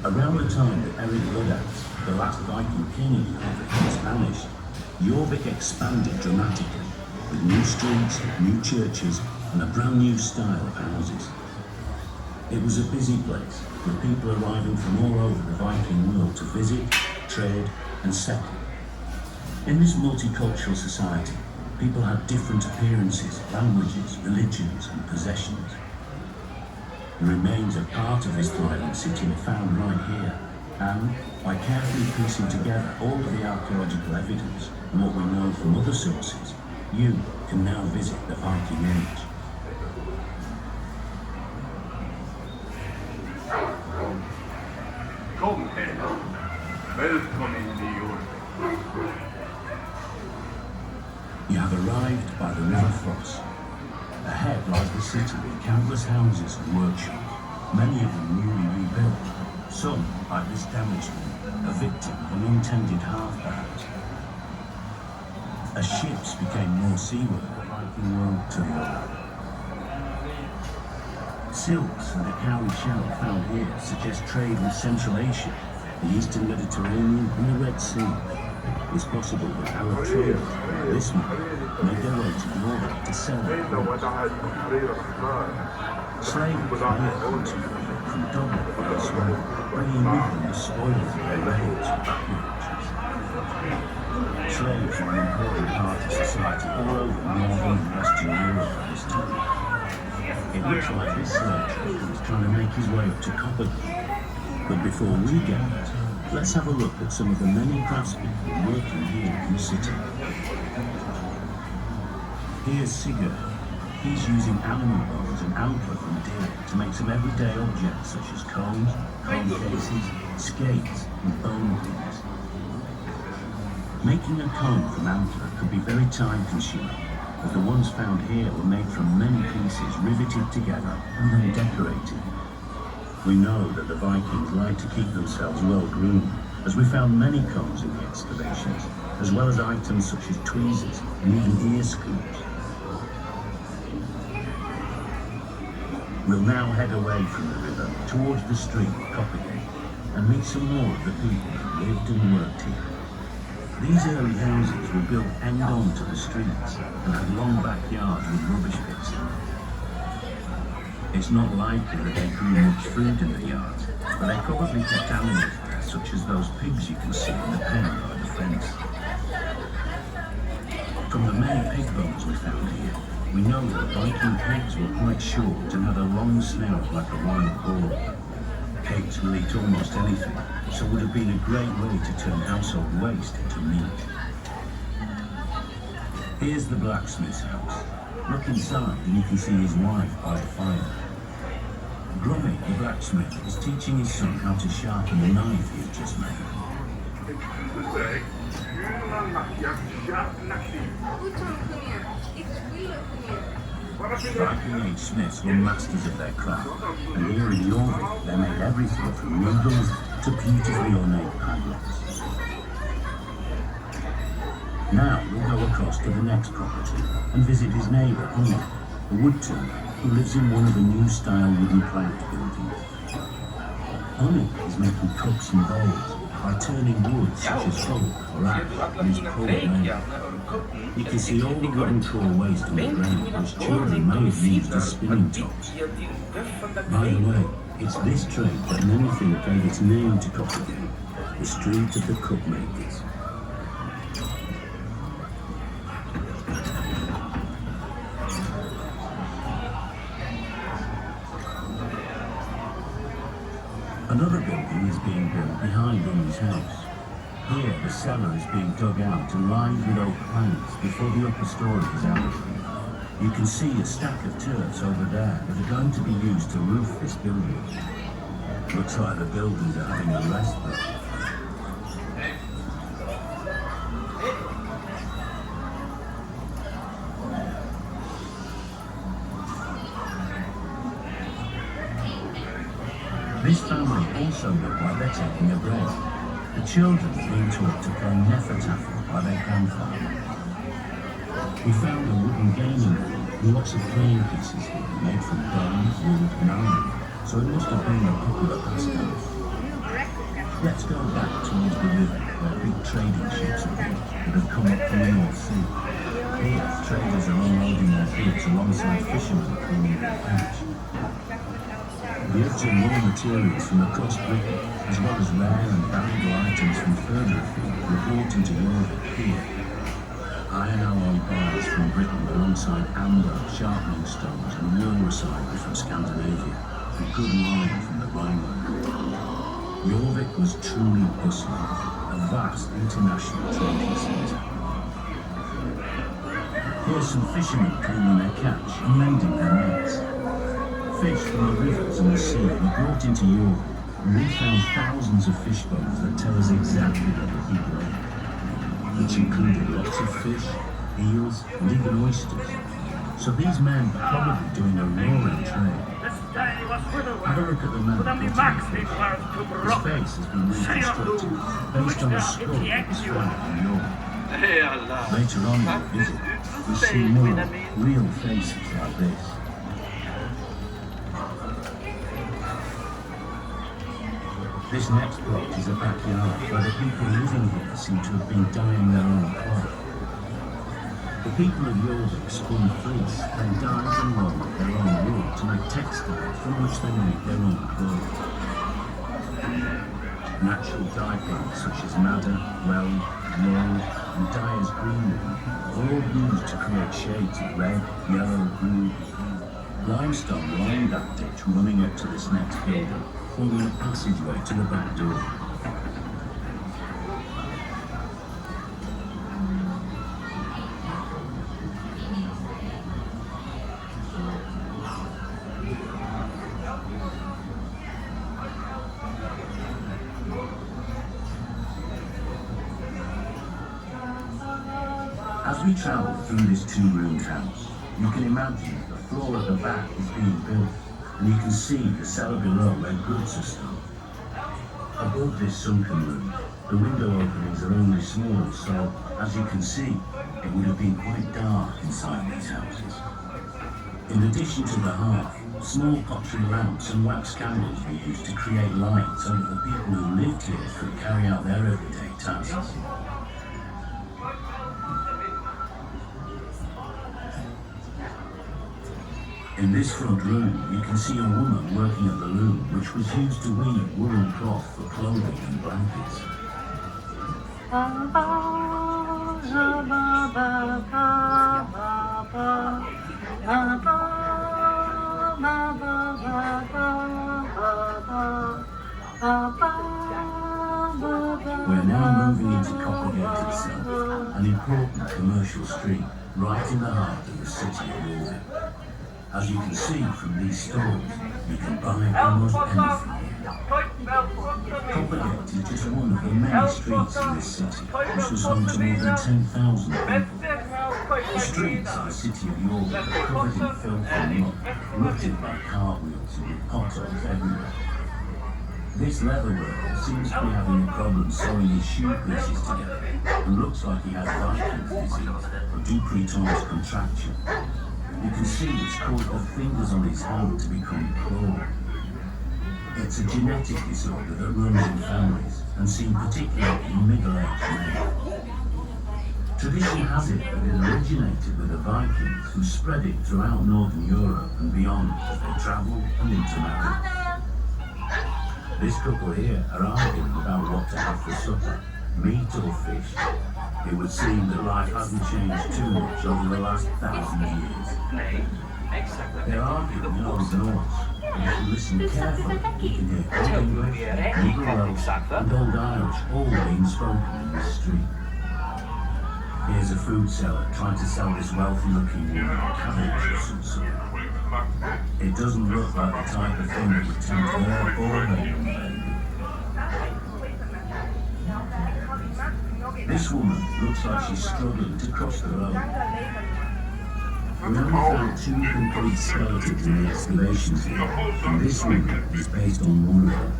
Around the time that Eric Ludax, the last Viking king in Jorvik, was banished, Jorvik expanded dramatically, with new streets, new churches, and a brand new style of houses. It was a busy place, with people arriving from all over the Viking world to visit, trade, and settle. In this multicultural society, people had different appearances, languages, religions, and possessions. The remains of part of this thriving city are found right here, and by carefully piecing together all of the archaeological evidence and what we know from other sources, you can now visit the Viking Age. Kom här. Välkommen till Jorvik. You have arrived by the River Foss. Ahead lies the city with countless houses and workshops, many of them newly rebuilt. Some, like this damaged one, a victim of an untended half-bath. As ships became more seaworthy, the Viking world to the other. Silks and the cowrie shell found here suggest trade with Central Asia, the Eastern Mediterranean and the Red Sea. It's possible that Arab traders, like this one, made their way to Jorvik to sell their goods. Slaves were hired into Jorvik from Dublin and elsewhere, bringing with them the spoils of their raids and backwages. Slaves were an important part of society all over northern and western Europe at this time. It looks like this slave trader was trying to make his way up to Coppergate. But before we get there, let's have a look at some of the many craftspeople working here in the city. Here's Sigurd. He's using animal bones and antler from deer to make some everyday objects such as combs, comb cases, skates, and bone rings. Making a comb from antler could be very time-consuming, as the ones found here were made from many pieces riveted together and then decorated. We know that the Vikings liked to keep themselves well-groomed, as we found many combs in the excavations, as well as items such as tweezers and even ear scoops. We'll now head away from the river towards the street of Coppergate and meet some more of the people who lived and worked here. These early houses were built end-on to the streets and had long backyards with rubbish pits in them. It's not likely that they grew much food in the yards, but they probably kept animals there, such as those pigs you can see in the pen by the fence. From the many pig bones we found here, we know that Viking pigs were quite short and had a long snout like a wild boar. Pigs will eat almost anything, so it would have been a great way to turn household waste into meat. Here's the blacksmith's house. Look inside and you can see his wife by the fire. Grummy, the blacksmith, is teaching his son how to sharpen the knife he has just made. Viking Age smiths were masters of their craft, and here in Jorvik they made everything from needles to beautifully ornate padlocks. Now we'll go across to the next property and visit his neighbour, Honey, a woodturner who lives in one of the new style wooden planked buildings. Honey is making cups and bowls by turning wood such as oak or ash in his cold rain. You can see all the wooden core waste on the ground, which children may have used as spinning tops. By the way, it's this trade that many think gave its name to Coppergate, the street of the cup makers. Another building is being built behind Rummy's house. Here, the cellar is being dug out and lined with oak planks before the upper story is added. You can see a stack of turfs over there that are going to be used to roof this building. Looks like the builders are having a rest though. This family also look like they're taking a break. The children are being taught to play Nefertafel by their grandfather. We found a wooden gaming room and lots of playing pieces here made from bones, wood and iron, so it must have been a popular pastime. Let's go back towards the river where big trading ships have been that have come up from the North Sea. Here, traders are unloading their goods alongside fishermen cleaning their catch. Goods and raw materials from across Britain, as well as rare and valuable items from further afield, were brought into Jorvik here. Iron alloy bars from Britain alongside amber, sharpening stones and walrus-ivory from Scandinavia, and good wine from the Rhineland. Jorvik was truly bustling, a vast international trading centre. Here some fishermen cleaning their catch and mending their nets. Fish from the rivers and the sea were brought into Jorvik, and we found thousands of fish bones that tell us exactly what the people ate, which included lots of fish, eels, and even oysters. So these men were probably doing a roaring trade. Have a look at the man. His face has been reconstructed based on a skull that was found in York. Later on in the visit, we see more real faces like this. This next plot is a backyard where the people living here seem to have been dyeing their own cloth. The people of Jorvik spun fleece, then dyed and wove their own wool to make textiles from which they made their own clothes. Natural dye plants such as madder, weld, wool, and dyer's green wool are all used to create shades of red, yellow, blue. Limestone lined that ditch running up to this next building, forming a passageway to the back door. As we travel through this two-roomed house, you can imagine the floor at the back is being built, and you can see the cellar below where goods are stored. Above this sunken room, the window openings are only small, so, as you can see, it would have been quite dark inside these houses. In addition to the hearth, small pottery lamps and wax candles were used to create light so that the people who lived here could carry out their everyday tasks. In this front room, you can see a woman working at the loom, which was used to weave woolen cloth for clothing and blankets. We're now moving into Coppergate itself, an important commercial street right in the heart of the city of Jorvik. As you can see from these stores, you can buy almost anything here. Coppergate is just one of the many streets in this city, which was home to more than 10,000 people. The streets of the city of Jorvik are covered in filth and mud, rutted by cartwheels and with potholes everywhere. This leather worker seems to be having a problem sewing his shoe pieces together, and looks like he has Viking disease, or Dupuytren's contraction. You can see it's caused the fingers on his hand to become clawed. It's a genetic disorder that runs in families and seen particularly in middle-aged men. Tradition has it that it originated with the Vikings, who spread it throughout Northern Europe and beyond as they travelled and intermarried. This couple here are arguing about what to have for supper, meat or fish. It would seem that life hasn't changed too much over the last 1,000 years. They're arguing in Old Norse, and if you listen carefully, you can hear Old English, Middle Welsh, and Old Irish all being spoken in this street. Here's a food seller trying to sell this wealthy-looking woman cabbage of some sort. It doesn't look like the type of thing that would tempt her or her young baby. This woman looks like she's struggling to cross the road. We only found 2 complete skeletons in the excavations here, and this woman is based on one of them.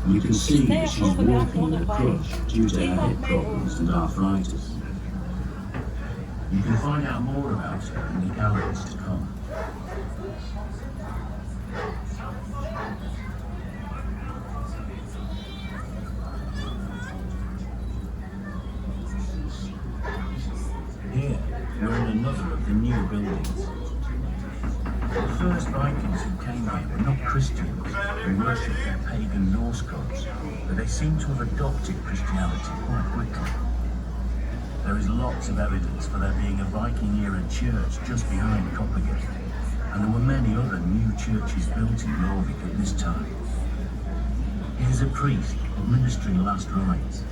You can see that she's walking with a crutch due to her hip problems and arthritis. You can find out more about her in the galleries to come. Christians who worship their pagan Norse gods, but they seem to have adopted Christianity quite quickly. There is lots of evidence for there being a Viking-era church just behind Coppergate, and there were many other new churches built in Jorvik at this time. It is a priest administering last rites.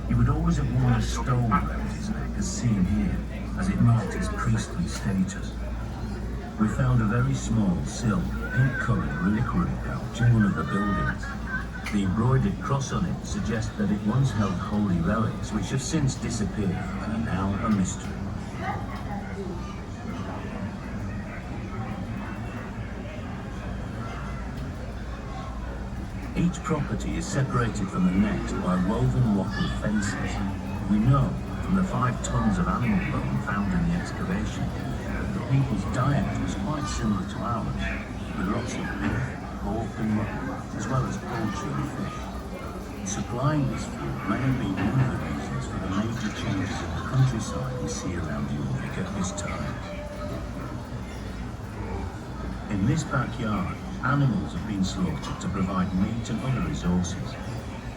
He would always have worn a stone around his neck, as seen here, as it marked his priestly status. We found a very small, silk, pink-coloured reliquary pouch in one of the buildings. The embroidered cross on it suggests that it once held holy relics which have since disappeared and are now a mystery. Each property is separated from the next by woven wattle fences. We know from the 5 tons of animal bone found in the excavation that the people's diet was quite similar to ours, with lots of beef, pork and mutton, as well as poultry and fish. Supplying this food may have been one of the reasons for the major changes in the countryside we see around Jorvik at this time. In this backyard, animals have been slaughtered to provide meat and other resources.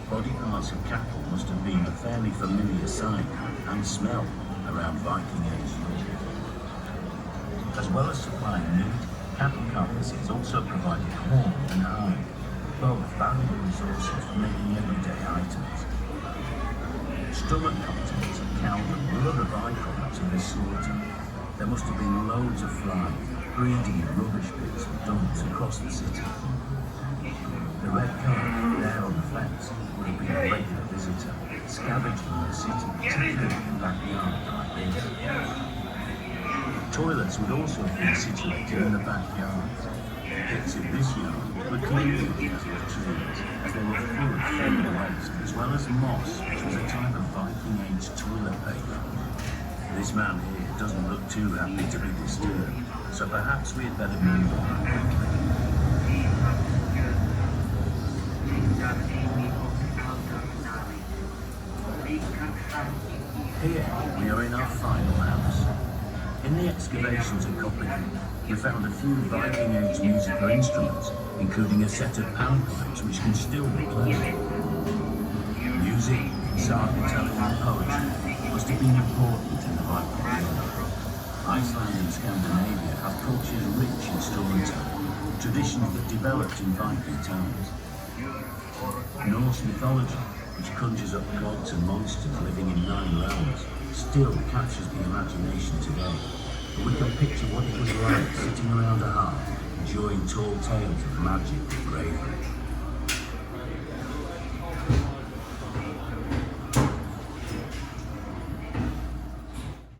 Body parts of cattle must have been a fairly familiar sight and smell around Viking Age Jorvik. As well as supplying meat, cattle carcasses also provided horn and hide, both valuable resources for making everyday items. Stomach contents of cow and other byproducts of this slaughter. There must have been loads of flies, breeding in rubbish pits and dumps across the city. The red car there on the fence would have been a regular visitor, scavenging in the city, particularly in backyards like this. Toilets would also have been situated in the backyards. Pits in this yard were cleaned with trees, as they were full of food waste, as well as moss, which was a type of Viking Age toilet paper. This man here doesn't look too happy to be disturbed, so perhaps we had better move on quickly. Here we are in our final house. In the excavations at Coppergate, we found a few Viking Age musical instruments, including a set of panpipes which can still be played. Music, saga telling and poetry must have been important in the Viking era. Iceland and Scandinavia have cultures rich in storytelling, traditions that developed in Viking times. Norse mythology, which conjures up gods and monsters living in 9 realms, still captures the imagination today. But we can picture what it was like sitting around a hearth, enjoying tall tales of magic and bravery.